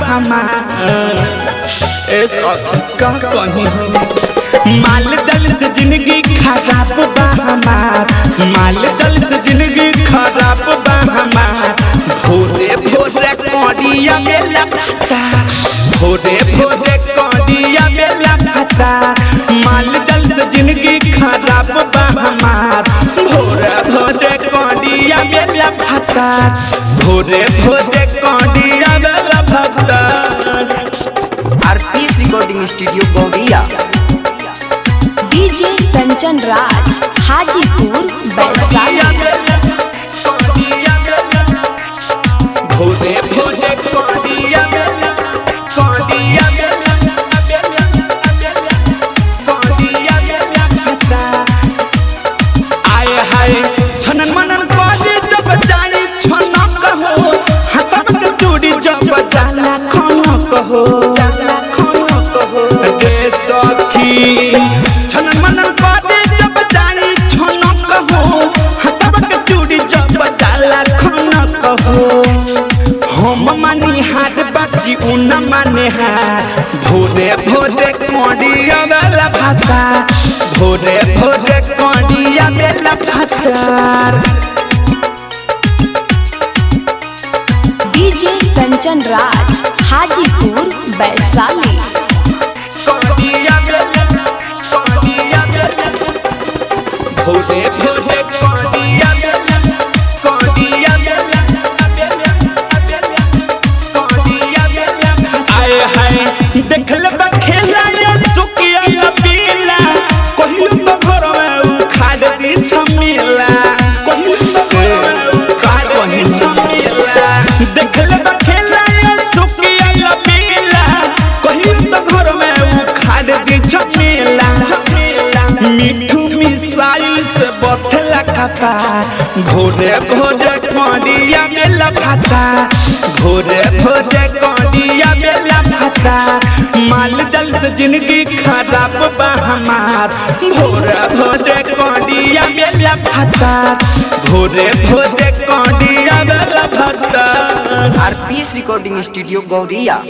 हमार ए का कहीं माल जल से जिंदगी खराब बा हमार माल जल से जिंदगी खराब बा हमार भोरे भोरे कोडिया में लपटा भोरे भोरे कोडिया में लपटा माल जल से जिंदगी खराब बा हमार भोरे भोरे कोडिया में लपटा भोरे भोरे कोडिया में लपटा RPS recording studio Gauriya DJ Kanchan Raj Hajipur Vaishali भोरे भोरे कोडिया में आए हाय छनन मनन कोडी जब जानी छना कहो हाथ में चूड़ी जब जाला खाना कहो रे सखी छनन मनन कोडी जब जानी छना कहो हाथ में चूड़ी जब जाला खाना कहो हम मानी हाथ बाकी उन माने हाथ भोरे भोरे कोडिया वाला भाता भोरे भोरे कोडिया वाला भाता डीजे कंचन राज हाजीपुर वैशाली कोडिया वाला भोरे भोरे कोडिया आए हाय देखल बा खेला रे सुकिया लपीला कहियो तो घर में उखाड़ दी छमीला कहियो तो घर में उखाड़ दी छमीला देखल बा खेला रे सुकिया लपीला कहियो तो घर में उखाड़ दी छमीला मिठू मिसाइल से बथला खपा भोरे भोरे कोडिया में लफाता भोरे भोरे कोडिया में लफाता माल जल से जिंदगी खराब बा हमार भोरे भोरे कोडिया में लफाता भोरे भोरे कोडिया में लफाता आरपीएस रिकॉर्डिंग स्टूडियो गौरिया।